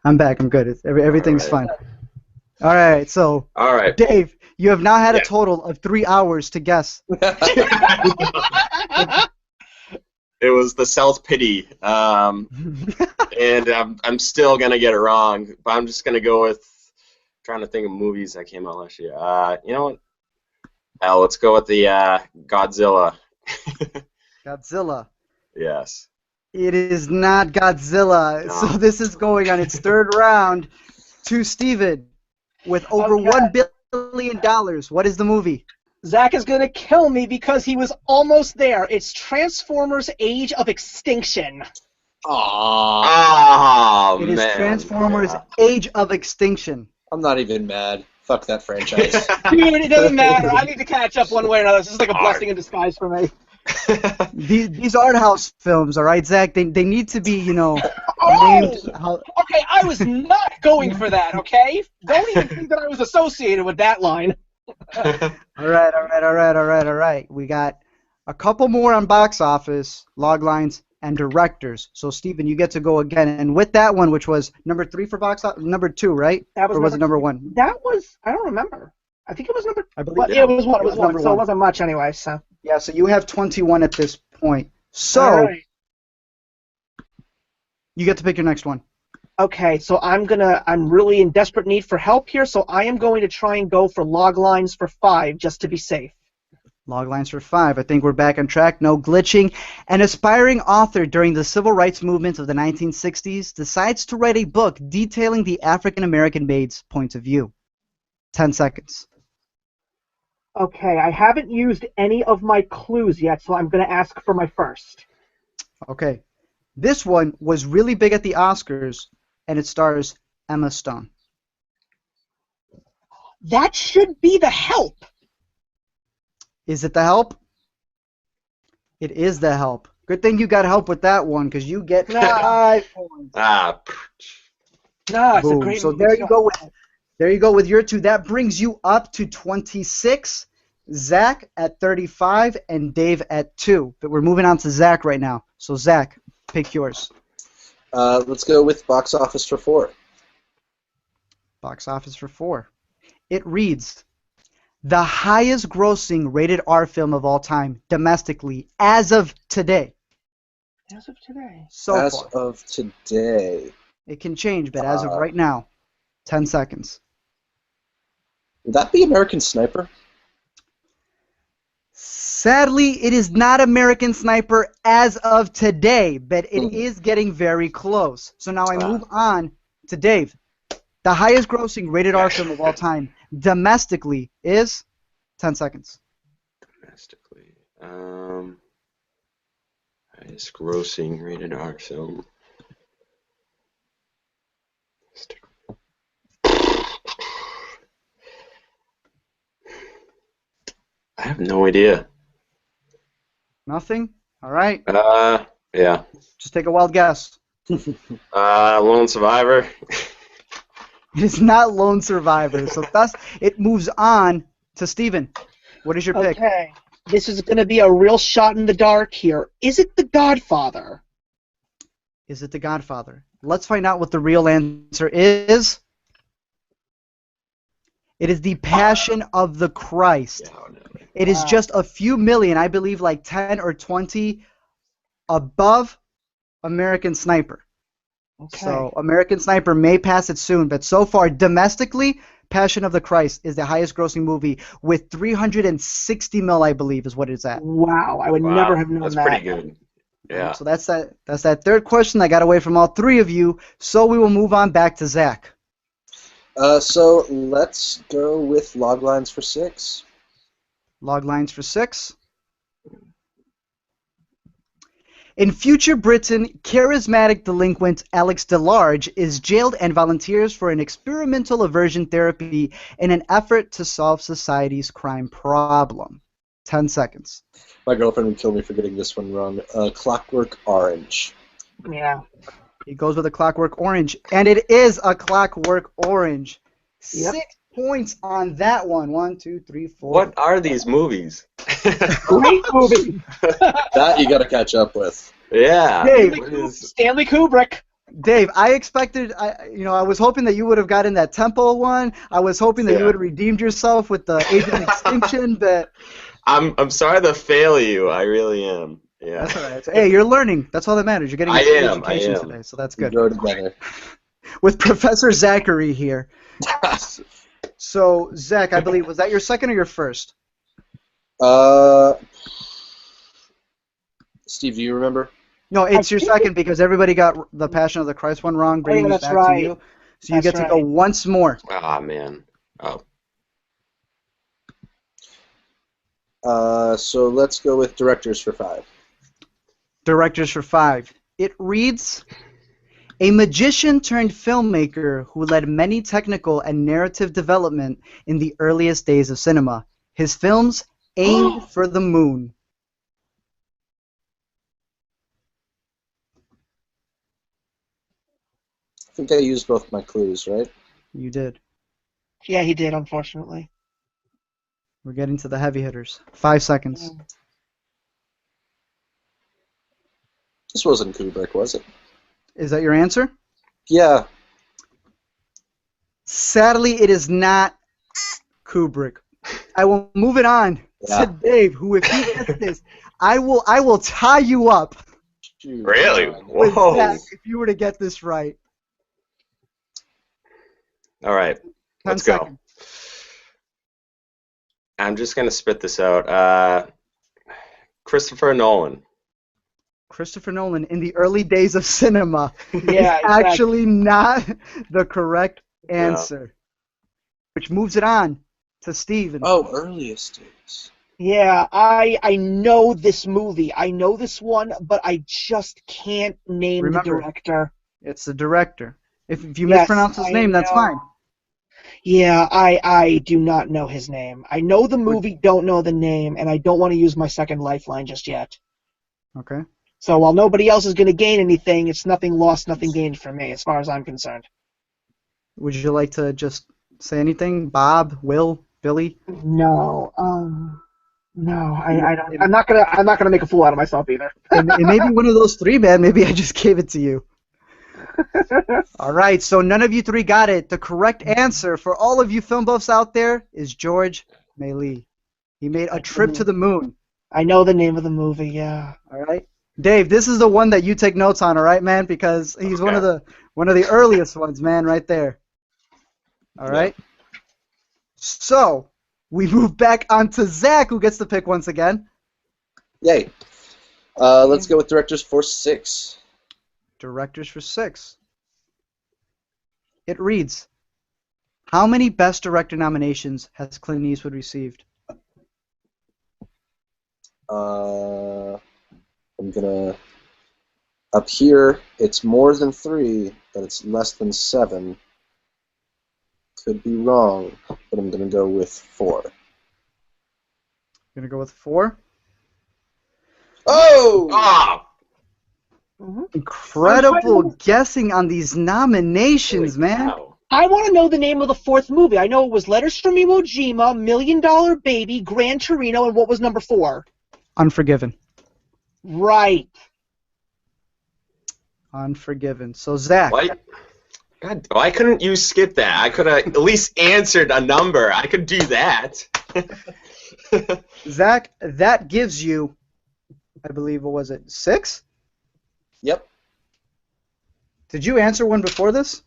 I'm back. I'm good. Everything's
All right.
fine. All right. So,
All right.
Dave, you have now had a
Yeah.
total of 3 hours to guess.
It was the self-pity, and I'm still gonna get it wrong. But I'm just gonna go with trying to think of movies that came out last year. You know what? Let's go with the Godzilla.
Godzilla.
Yes.
It is not Godzilla.
No.
So this is going on its third round to Steven with over
Okay.
$1 billion. What is the movie?
Zach is going to kill me because he was almost there. It's Transformers Age of Extinction.
Aww.
Oh,
It is
man.
Transformers Age of Extinction.
I'm not even mad. Fuck that franchise.
Dude, it doesn't matter. I need to catch up one way or another. This is like a blessing in disguise for me.
These art house films, all right, Zach, they need to be, named how...
Okay, I was not going for that, okay? Don't even think that I was associated with that line.
All right. We got a couple more on box office, log lines, and directors. So, Stephen, you get to go again. And with that one, which was number 3 for box office, number 2, right?
That was
or was it number 1?
That was, I don't remember. I think it was number...
I believe
Well, yeah, it was 1. It was 1, so it wasn't much anyway, so...
Yeah, so you have 21 at this point. So,
right.
You get to pick your next one.
Okay, so I'm really in desperate need for help here, so I am going to try and go for log lines for 5, just to be safe.
Log lines for 5. I think we're back on track. No glitching. An aspiring author during the civil rights movement of the 1960s decides to write a book detailing the African-American maid's point of view. 10 seconds.
Okay, I haven't used any of my clues yet, so I'm going to ask for my first.
Okay. This one was really big at the Oscars, and it stars Emma Stone.
That should be The Help.
Is it The Help? It is The Help. Good thing you got help with that one, because you get 5 points.
Ah.
No, it's
Boom.
a great
So
movie.
there you go with your 2. That brings you up to 26. Zach at 35 and Dave at 2. But we're moving on to Zach right now. So Zach, pick yours.
Let's go with box office for 4.
Box office for 4. It reads, the highest grossing rated R film of all time domestically as of today.
As of today.
As of today.
It can change, but as of right now, 10 seconds.
Would that be American Sniper?
Sadly, it is not American Sniper as of today, but it is getting very close. So now I move on to Dave. The highest grossing rated R film of all time domestically is 10 seconds.
Domestically. Highest grossing rated R film. I have no idea.
Nothing? All right.
Yeah.
Just take a wild guess.
Lone Survivor.
It is not Lone Survivor. So thus, it moves on to Steven. What is your pick?
Okay. This is going to be a real shot in the dark here. Is it The Godfather?
Is it The Godfather? Let's find out what the real answer is. It is The Passion of the Christ.
Yeah, no.
It is just a few million, I believe like 10 or 20 above American Sniper.
Okay.
So American Sniper may pass it soon, but so far domestically, Passion of the Christ is the highest grossing movie with 360 mil, I believe, is what it's at.
Wow, I would never have known
That's
that.
pretty good. Yeah.
So that's that third question I got away from all 3 of you. So we will move on back to Zach.
So let's go with log lines for 6.
Log lines for 6. In future Britain, charismatic delinquent Alex DeLarge is jailed and volunteers for an experimental aversion therapy in an effort to solve society's crime problem. 10 seconds.
My girlfriend would kill me for getting this one wrong. Clockwork Orange.
Yeah.
He goes with a Clockwork Orange, and it is a Clockwork Orange.
Yep.
6 points on that one. 1, 2, 3, 4.
What are these movies?
Great movie.
That you got to catch up with.
Yeah.
Dave.
Stanley Kubrick.
Dave, I expected, I was hoping that you would have gotten that Temple one. I was hoping that you would have redeemed yourself with the Age of Extinction, but...
I'm sorry to fail you. I really am. Yeah.
That's all right. Hey, you're learning. That's all that matters. You're getting education today, so that's good.
Grow together.
With Professor Zachary here. So, Zach, I believe, was that your second or your first?
Steve, do you remember?
No, it's your second because everybody got the Passion of the Christ one wrong, bringing it back to you. So you get to go once more.
Ah, man. Oh.
So let's go with directors for 5.
Directors for 5. It reads, a magician turned filmmaker who led many technical and narrative development in the earliest days of cinema. His films aimed for the moon.
I think I used both my clues, right?
You did.
Yeah, he did, unfortunately.
We're getting to the heavy hitters. 5 seconds.
This wasn't Kubrick, was it?
Is that your answer?
Yeah.
Sadly, it is not Kubrick. I will move it on to Dave, who, if he gets this, I will tie you up.
Shoot.
Really?
With
Whoa.
Zach, if you were to get this right.
All right.
10
Let's
seconds.
go. I'm just going to spit this out. Christopher Nolan.
Christopher Nolan in the early days of cinema
Yeah,
is actually not the correct answer. Which moves it on to Steven.
Oh, earliest days.
Yeah, I know this movie. I know this one, but I just can't name the director.
It's the director. If you
Yes,
mispronounce his name, that's
know.
fine.
Yeah, I do not know his name. I know the movie, don't know the name, and I don't want to use my second lifeline just yet.
Okay.
So while nobody else is going to gain anything, it's nothing lost, nothing gained for me, as far as I'm concerned.
Would you like to just say anything? Bob, Will, Billy?
No, no, I don't. I'm not gonna make a fool out of myself either.
It may be one of those 3, man. Maybe I just gave it to you. All right, so none of you 3 got it. The correct answer for all of you film buffs out there is George Méliès. He made A Trip to the Moon.
I know the name of the movie. Yeah.
All right, Dave. This is the one that you take notes on. All right, man, because he's one of the earliest ones, man, right there. All right. So we move back onto Zach, who gets to pick once again.
Yay. Let's go with directors for 6.
Directors for 6. It reads, how many Best Director nominations has Clint Eastwood received?
I'm gonna... Up here, it's more than 3, but it's less than 7. Could be wrong, but I'm gonna go with 4.
Gonna go with 4.
Oh!
Ah!
Incredible guessing on these nominations, man.
Wow.
I want to know the name of the 4th movie. I know it was Letters from Iwo Jima, $1 Million Baby, Gran Torino, and what was number 4?
Unforgiven.
Right.
Unforgiven. So Zach.
God, why couldn't you skip that? I could have at least answered a number. I could do that.
Zach, that gives you, I believe, what was it, 6?
Yep.
Did you answer one before this?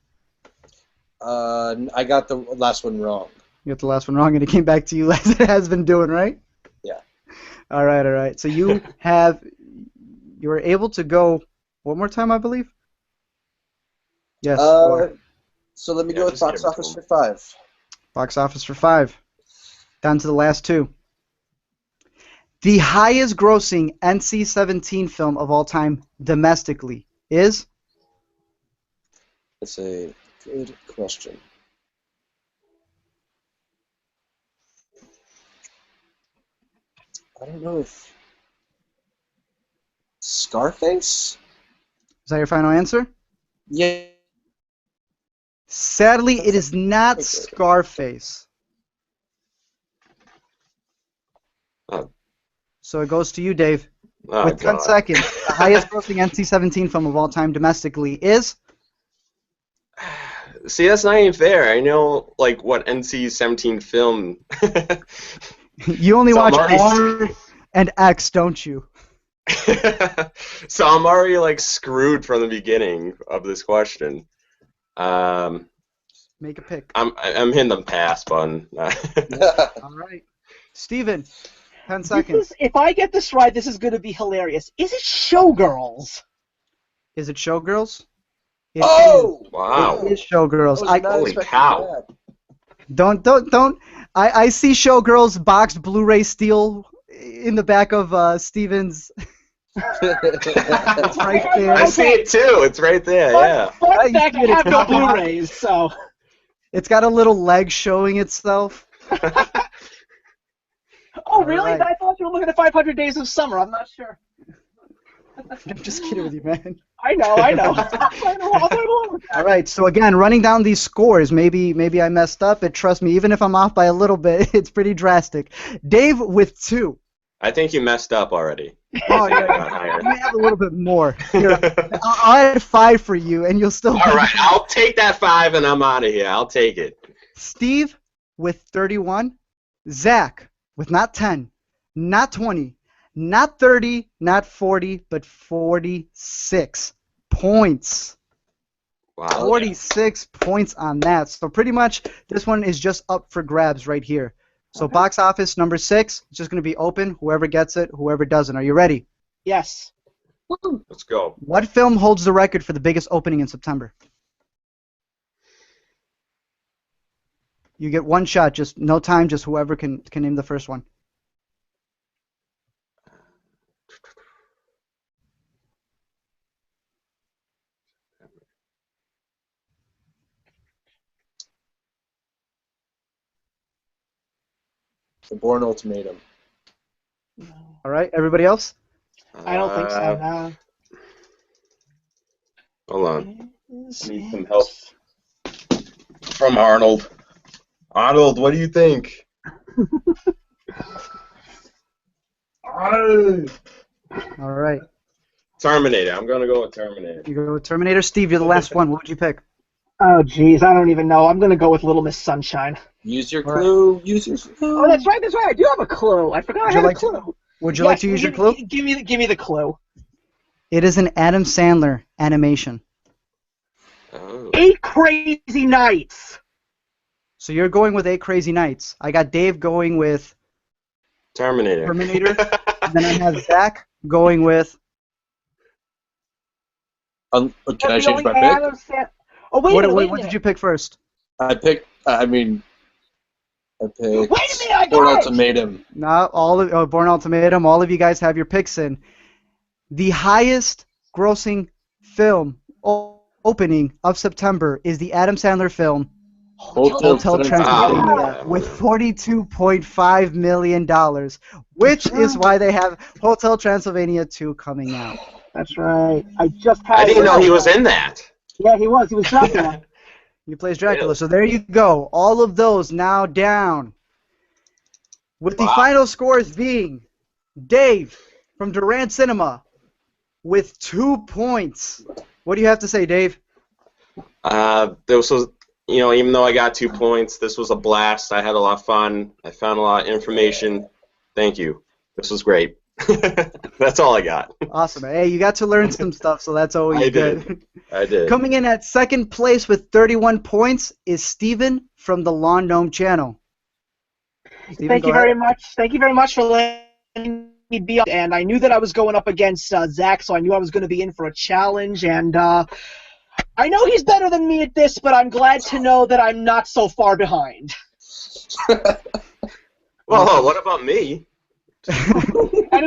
I got the last one wrong.
You got the last one wrong, and it came back to you as it has been doing, right?
Yeah.
All right. So you were able to go one more time, I believe? Yes.
So let me go with box office for 5.
Box office for 5. Down to the last 2. The highest grossing NC-17 film of all time domestically is?
That's a good question. I don't know if... Scarface?
Is that your final answer?
Yeah.
Sadly, it is not Scarface. So it goes to you, Dave.
Oh,
With 10
God.
seconds, the highest grossing NC-17 film of all time domestically is?
See, that's not even fair. I know, like, what NC-17 film.
You only
So I'm
watch
already-
R and X, don't you?
So I'm already, like, screwed from the beginning of this question.
Make a pick.
I'm hitting the pass button.
All right. Steven, 10 seconds.
If I get this right, this is going to be hilarious. Is it Showgirls?
Is it Showgirls? It
Oh!
Wow.
It is Showgirls.
I was not
Holy
expecting
cow.
that.
Don't. I see Showgirls boxed Blu-ray steel in the back of Steven's. It's right there.
I see it too. It's right there. Yeah.
Fun fact, I have no Blu-rays, so.
It's got a little leg showing itself.
Oh, really?
Right.
I thought you were looking at 500 Days of Summer. I'm not sure.
I'm just kidding with you, man.
I know. I'll play along with that.
All right, so again, running down these scores, maybe I messed up, but trust me, even if I'm off by a little bit, it's pretty drastic. Dave with 2.
I think you messed up already.
Oh, yeah. You may have a little bit more. Here, I'll add 5 for you, and you'll still.
All right, I'll take that 5, and I'm out of here. I'll take it.
Steve with 31. Zach with not 10, not 20, not 30, not 40, but 46 points.
Wow.
46 points on that. So pretty much this one is just up for grabs right here. So box office number 6, it's just going to be open. Whoever gets it, whoever doesn't. Are you ready?
Yes.
Let's go.
What film holds the record for the biggest opening in September? You get one shot, just no time, just whoever can name the first one.
The Bourne Ultimatum.
All right, everybody else?
I don't think so. No.
Hold on. I need some help from Arnold. Arnold, what do you think?
All right.
Terminator. I'm going to go with Terminator.
You go with Terminator. Steve, you're the last one. What would you pick?
Oh, geez, I don't even know. I'm going to go with Little Miss Sunshine.
Use your clue. Use your clue.
Oh, that's right. I do have a clue. I forgot I had a clue.
Would you like to use your clue?
Give me the clue.
It is an Adam Sandler animation.
Oh.
8 Crazy Nights.
So you're going with 8 Crazy Nights. I got Dave going with
Terminator.
And then I have Zach going with.
Can I change my pick?
Oh, wait a minute.
What did you pick first?
I picked. I picked.
Wait a minute, I
Bourne
got it!
Bourne
Ultimatum.
Ultimatum. All of you guys have your picks in. The highest grossing film opening of September is the Adam Sandler film Hotel Transylvania with $42.5 million, which is why they have Hotel Transylvania 2 coming out.
That's right. I just had.
I didn't know he was in that.
Yeah, he was. He was Dracula.
He plays Dracula. So there you go. All of those now down. With the final scores being Dave from Durant Cinema with 2 points. What do you have to say, Dave?
This was, even though I got 2 points, this was a blast. I had a lot of fun. I found a lot of information. Thank you. This was great. That's all I got.
Awesome. Hey, you got to learn some stuff, so that's always good.
I did.
Coming in at second place with 31 points is Steven from the Lawn Gnome channel. Steven,
Thank you very much. Thank you very much for letting me be up. And I knew that I was going up against Zach, so I knew I was going to be in for a challenge. And I know he's better than me at this, but I'm glad to know that I'm not so far behind.
Well, what about me?
I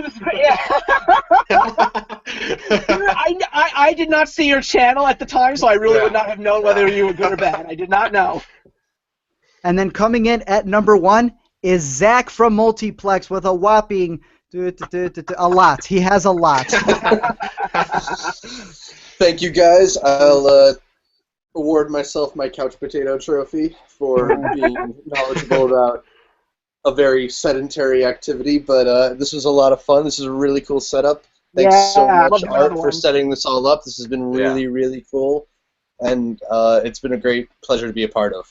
did not see your channel at the time, so I really would not have known whether you were good or bad. I did not know.
And then coming in at number 1 is Zach from Multiplex with a whopping a lot. He has a lot.
Thank you, guys. I'll award myself my couch potato trophy for being knowledgeable about a very sedentary activity, but this was a lot of fun. This is a really cool setup. Thanks so much, Art, for setting this all up. This has been really, really cool, and it's been a great pleasure to be a part of.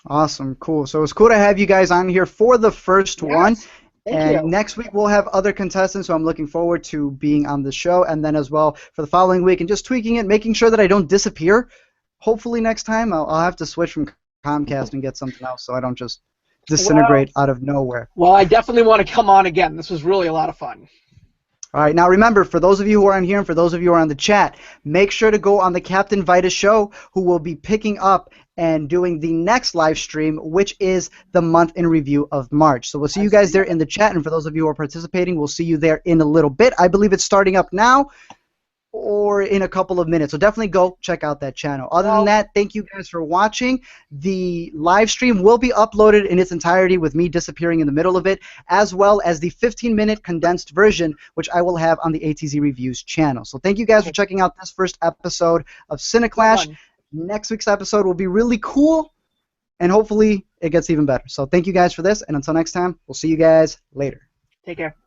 Awesome, cool. So it's cool to have you guys on here for the first one.
Thank you.
Next week we'll have other contestants, so I'm looking forward to being on the show, and then as well for the following week, and just tweaking it, making sure that I don't disappear. Hopefully next time I'll have to switch from Comcast and get something else, so I don't just disintegrate out of nowhere.
Well, I definitely want to come on again. This was really a lot of fun.
All right, now remember, for those of you who are on here and for those of you who are on the chat, make sure to go on the Captain Vitus show, who will be picking up and doing the next live stream, which is the month in review of March. So we'll see you guys there in the chat, and for those of you who are participating, we'll see you there in a little bit. I believe it's starting up now or in a couple of minutes. So definitely go check out that channel. Other than that, thank you guys for watching. The live stream will be uploaded in its entirety with me disappearing in the middle of it, as well as the 15-minute condensed version, which I will have on the AtZ Reviews channel. So thank you guys for checking out this first episode of Cineclash. Next week's episode will be really cool, and hopefully it gets even better. So thank you guys for this, and until next time, we'll see you guys later.
Take care.